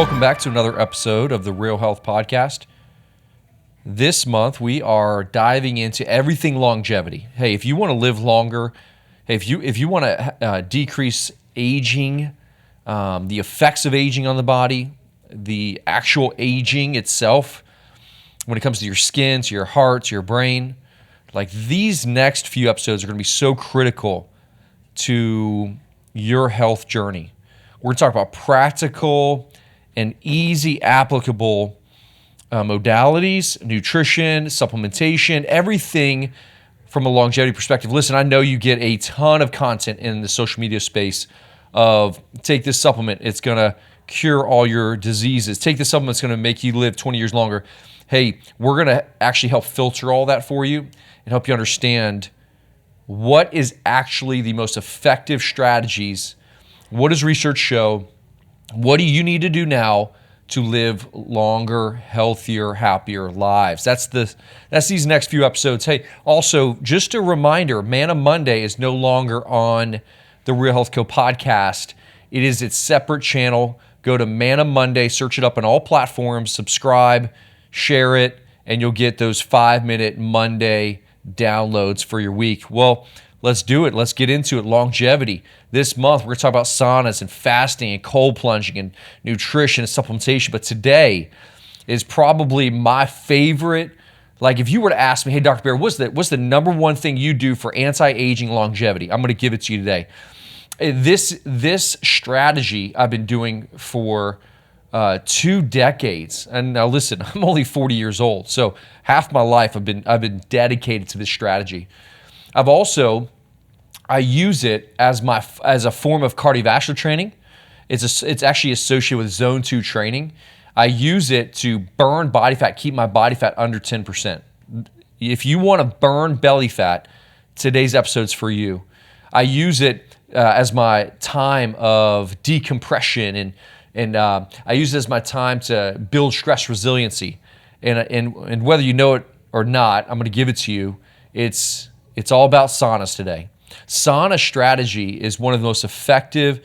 Welcome back to another episode of the Real Health Podcast. This month, we are diving into everything longevity. Hey, if you want to live longer, hey, if you want to decrease aging, the effects of aging on the body, the actual aging itself, when it comes to your skin, to your heart, to your brain, like these next few episodes are going to be so critical to your health journey. We're going to talk about practical and easy applicable modalities, nutrition, supplementation, everything from a longevity perspective. Listen, I know you get a ton of content in the social media space of take this supplement, it's going to cure all your diseases. Take this supplement, it's going to make you live 20 years longer. Hey, we're going to actually help filter all that for you and help you understand what is actually the most effective strategies. What does research show? What do you need to do now to live longer, healthier, happier lives? That's these next few episodes. Hey, also, just a reminder, Manna Monday is no longer on the Real Health Co. podcast. It is its separate channel. Go to Manna Monday, search it up on all platforms, subscribe, share it, and you'll get those 5-minute Monday downloads for your week. Well, let's do it. Let's get into it. Longevity. This month, we're going to talk about saunas and fasting and cold plunging and nutrition and supplementation. But today is probably my favorite. Like if you were to ask me, hey, Dr. Barrett, what's the number one thing you do for anti-aging longevity? I'm going to give it to you today. This strategy I've been doing for 2 decades. And now listen, I'm only 40 years old. So half my life I've been dedicated to this strategy. I use it as a form of cardiovascular training. It's actually associated with zone 2 training. I use it to burn body fat, keep my body fat under 10%. If you want to burn belly fat, today's episode's for you. I use it as my time of decompression and I use it as my time to build stress resiliency. And whether you know it or not, I'm going to give it to you. It's all about saunas today. Sauna strategy is one of the most effective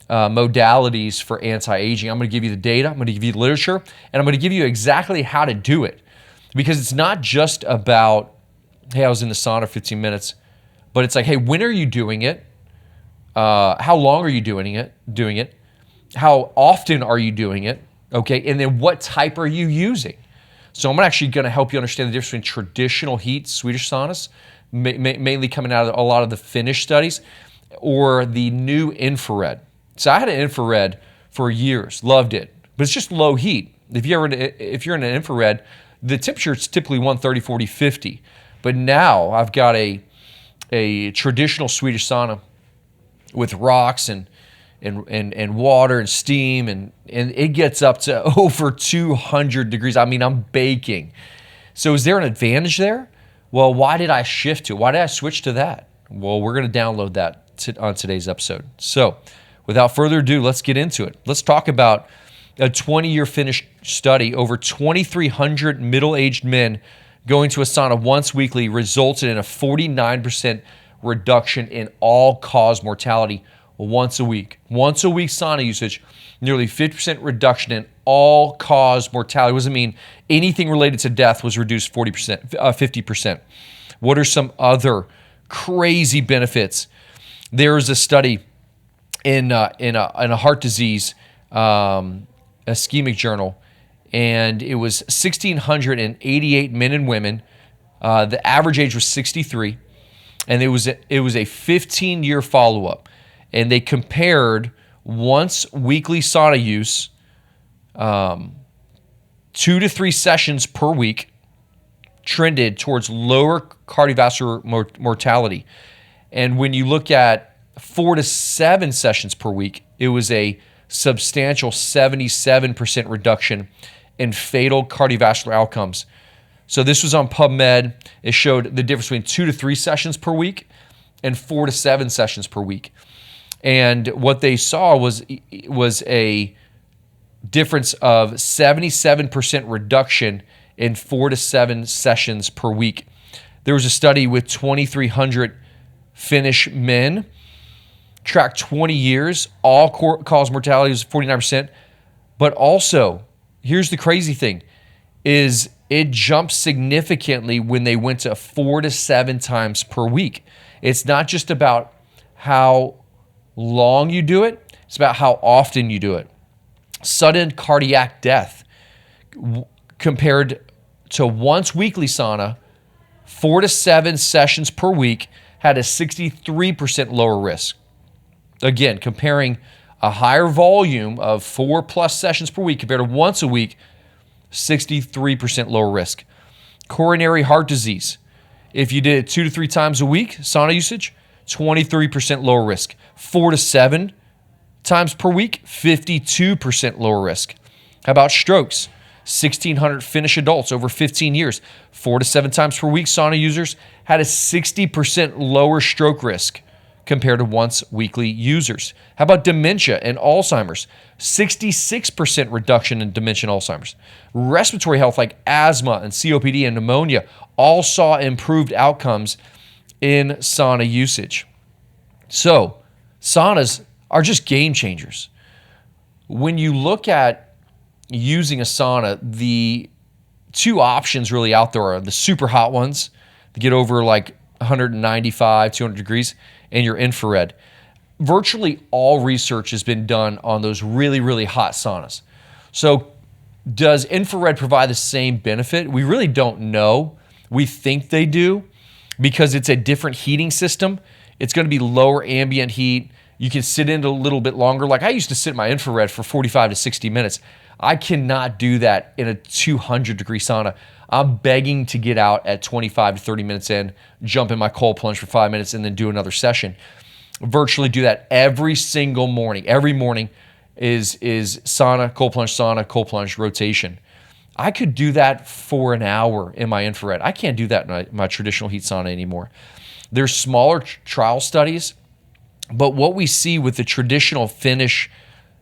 modalities for anti-aging. I'm going to give you the data, I'm going to give you the literature, and I'm going to give you exactly how to do it. Because it's not just about, hey, I was in the sauna 15 minutes, but it's like, hey, when are you doing it? How long are you doing it? How often are you doing it? Okay, and then what type are you using? So I'm actually going to help you understand the difference between traditional heat Swedish saunas, mainly coming out of a lot of the Finnish studies, or the new infrared. So I had an infrared for years, loved it, but it's just low heat. If you're in an infrared, the temperature is typically 130, 40, 50. But now I've got a traditional Swedish sauna with rocks and water and steam, and it gets up to over 200 degrees. I mean, I'm baking. So is there an advantage there? Well, why did I shift to it? Why did I switch to that? Well, we're going to download that on today's episode. So without further ado, let's get into it. Let's talk about a 20-year Finnish study. Over 2,300 middle-aged men going to a sauna once weekly resulted in a 49% reduction in all-cause mortality once a week. Once a week sauna usage, nearly 50% reduction in all-cause mortality. What does it mean? Anything related to death was reduced 50%. What are some other crazy benefits? There's a study in a heart disease ischemic journal, and it was 1,688 men and women. The average age was 63, and it was a 15-year follow-up. And they compared once weekly sauna use, 2 to 3 sessions per week, trended towards lower cardiovascular mortality. And when you look at 4 to 7 sessions per week, it was a substantial 77% reduction in fatal cardiovascular outcomes. So this was on PubMed. It showed the difference between 2 to 3 sessions per week and 4 to 7 sessions per week. And what they saw was a difference of 77% reduction in 4 to 7 sessions per week. There was a study with 2,300 Finnish men, tracked 20 years, all-cause mortality was 49%. But also, here's the crazy thing, is it jumped significantly when they went to 4 to 7 times per week. It's not just about how long you do it, it's about how often you do it. Sudden cardiac death compared to once weekly sauna, 4 to 7 sessions per week had a 63% lower risk. Again, comparing a higher volume of 4+ sessions per week compared to once a week, 63% lower risk. Coronary heart disease. If you did it 2 to 3 times a week, sauna usage, 23% lower risk. 4 to 7 times per week, 52% lower risk. How about strokes? 1,600 Finnish adults over 15 years, 4 to 7 times per week, sauna users had a 60% lower stroke risk compared to once weekly users. How about dementia and Alzheimer's? 66% reduction in dementia and Alzheimer's. Respiratory health like asthma and COPD and pneumonia all saw improved outcomes in sauna usage. So, saunas are just game changers. When you look at using a sauna, the two options really out there are the super hot ones to get over like 195, 200 degrees, and your infrared. Virtually all research has been done on those really, really hot saunas. So does infrared provide the same benefit? We really don't know. We think they do because it's a different heating system. It's going to be lower ambient heat. You can sit in it a little bit longer. Like I used to sit in my infrared for 45 to 60 minutes. I cannot do that in a 200-degree sauna. I'm begging to get out at 25 to 30 minutes in, jump in my cold plunge for 5 minutes, and then do another session. Virtually do that every single morning. Every morning is sauna, cold plunge rotation. I could do that for an hour in my infrared. I can't do that in my traditional heat sauna anymore. There's smaller trial studies, but what we see with the traditional Finnish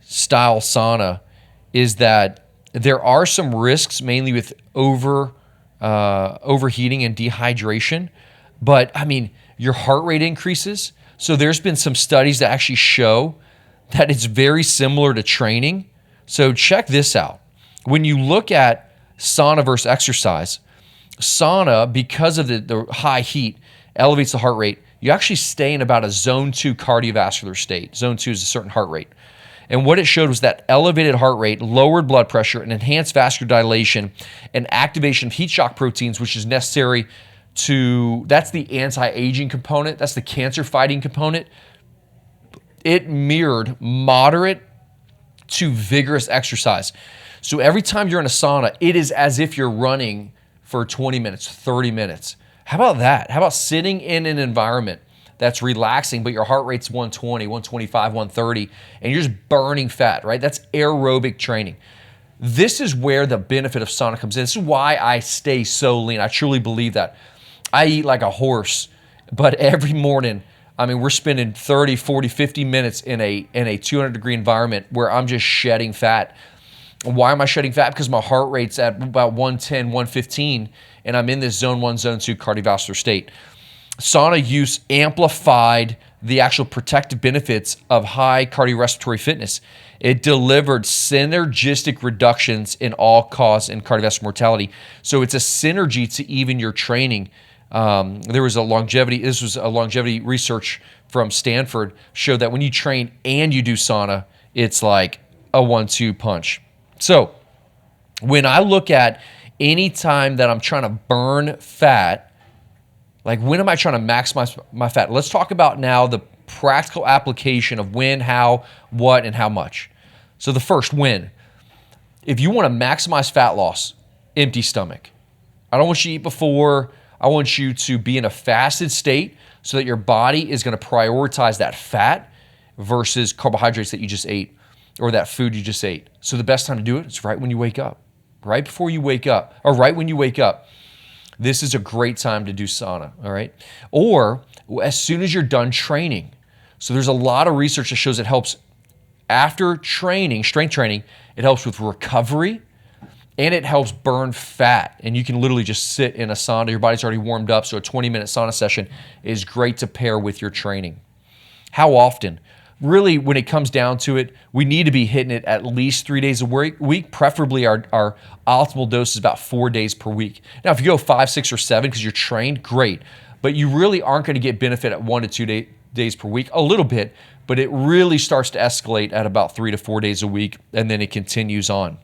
style sauna is that there are some risks, mainly with overheating and dehydration. But I mean, your heart rate increases. So there's been some studies that actually show that it's very similar to training. So check this out. When you look at sauna versus exercise, sauna, because of the high heat, elevates the heart rate. You actually stay in about a zone 2 cardiovascular state. Zone 2 is a certain heart rate. And what it showed was that elevated heart rate, lowered blood pressure, and enhanced vascular dilation and activation of heat shock proteins, which is necessary that's the anti-aging component, that's the cancer-fighting component. It mirrored moderate to vigorous exercise. So every time you're in a sauna, it is as if you're running for 20 minutes, 30 minutes. How about that? How about sitting in an environment that's relaxing, but your heart rate's 120, 125, 130, and you're just burning fat, right? That's aerobic training. This is where the benefit of sauna comes in. This is why I stay so lean. I truly believe that. I eat like a horse, but every morning, I mean, we're spending 30, 40, 50 minutes in a 200-degree environment where I'm just shedding fat. Why am I shedding fat? Because my heart rate's at about 110, 115, and I'm in this zone 1, zone 2 cardiovascular state. Sauna use amplified the actual protective benefits of high cardiorespiratory fitness. It delivered synergistic reductions in all-cause and cardiovascular mortality. So it's a synergy to even your training. This was a longevity research from Stanford, showed that when you train and you do sauna, it's like a 1-2 punch. So when I look at any time that I'm trying to burn fat, like when am I trying to maximize my fat? Let's talk about now the practical application of when, how, what, and how much. So the first, when. If you want to maximize fat loss, empty stomach. I don't want you to eat before. I want you to be in a fasted state so that your body is going to prioritize that fat versus carbohydrates that you just ate or that food you just ate. So the best time to do it is right when you wake up, right before you wake up, or right when you wake up. This is a great time to do sauna, all right? Or as soon as you're done training. So there's a lot of research that shows it helps after training, strength training, it helps with recovery and it helps burn fat. And you can literally just sit in a sauna. Your body's already warmed up, so a 20-minute sauna session is great to pair with your training. How often? really, when it comes down to it, we need to be hitting it at least 3 days a week. Preferably our optimal dose is about 4 days per week. Now, if you go 5, 6, or 7 because you're trained, great. But you really aren't going to get benefit at 1 to 2 days per week, a little bit, but it really starts to escalate at about 3 to 4 days a week, and then it continues on.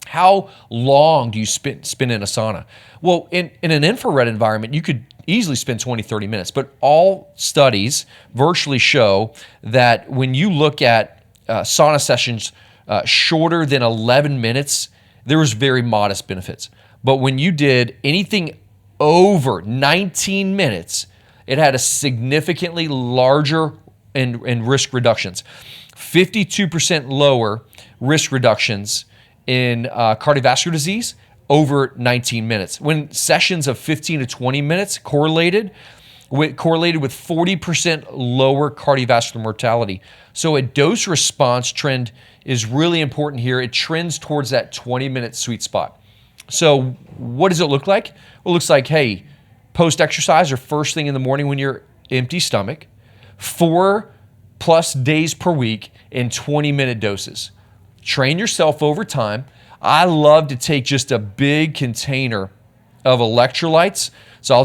How long do you spend in a sauna? Well, in an infrared environment, you could easily spend 20, 30 minutes, but all studies virtually show that when you look at sauna sessions shorter than 11 minutes, there was very modest benefits. But when you did anything over 19 minutes, it had a significantly larger in risk reductions. 52% lower risk reductions in cardiovascular disease over 19 minutes. When sessions of 15 to 20 minutes correlated with 40% lower cardiovascular mortality. So a dose response trend is really important here. It trends towards that 20-minute sweet spot. So what does it look like? Well, it looks like, hey, post-exercise or first thing in the morning when you're empty stomach, 4+ days per week in 20-minute doses. Train yourself over time. I love to take just a big container of electrolytes. So I'll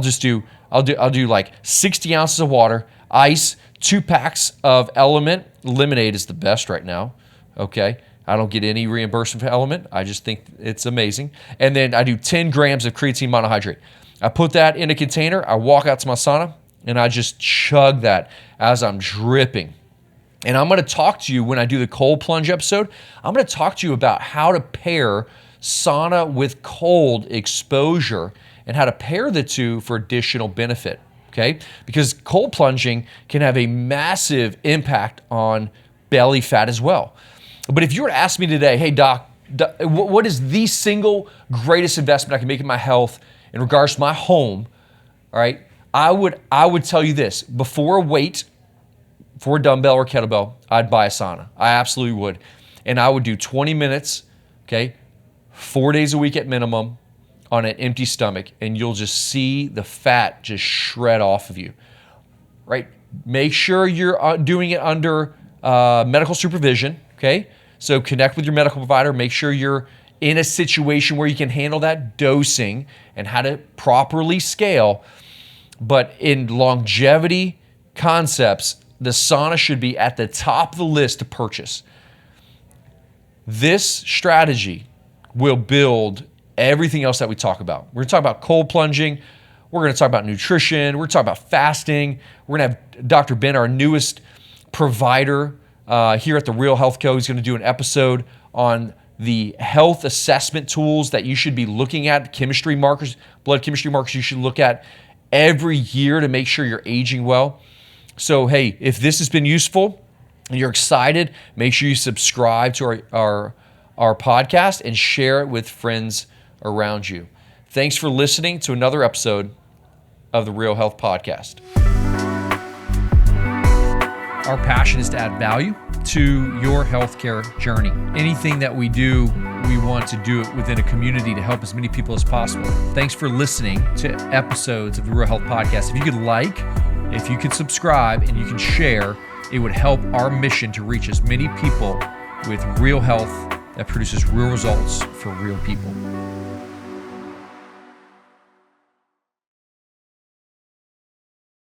do like 60 ounces of water, ice, 2 packs of Element. Lemonade is the best right now. Okay. I don't get any reimbursement for Element. I just think it's amazing. And then I do 10 grams of creatine monohydrate. I put that in a container. I walk out to my sauna and I just chug that as I'm dripping. And I'm going to talk to you when I do the cold plunge episode. I'm going to talk to you about how to pair sauna with cold exposure and how to pair the two for additional benefit, okay? Because cold plunging can have a massive impact on belly fat as well. But if you were to ask me today, hey, doc, what is the single greatest investment I can make in my health in regards to my home, all right? I would tell you this. Before a weight, for a dumbbell or kettlebell, I'd buy a sauna. I absolutely would. And I would do 20 minutes, okay, 4 days a week at minimum on an empty stomach, and you'll just see the fat just shred off of you, right? Make sure you're doing it under medical supervision, okay? So connect with your medical provider. Make sure you're in a situation where you can handle that dosing and how to properly scale. But in longevity concepts, the sauna should be at the top of the list to purchase. This strategy will build everything else that we talk about. We're going to talk about cold plunging. We're going to talk about nutrition. We're going to talk about fasting. We're going to have Dr. Ben, our newest provider here at the Real Health Co. He's going to do an episode on the health assessment tools that you should be looking at, chemistry markers, blood chemistry markers you should look at every year to make sure you're aging well. So, hey, if this has been useful and you're excited, make sure you subscribe to our podcast and share it with friends around you. Thanks for listening to another episode of the Real Health Podcast. Our passion is to add value to your healthcare journey. Anything that we do, we want to do it within a community to help as many people as possible. Thanks for listening to episodes of the Real Health Podcast. If you could subscribe and you can share, it would help our mission to reach as many people with real health that produces real results for real people.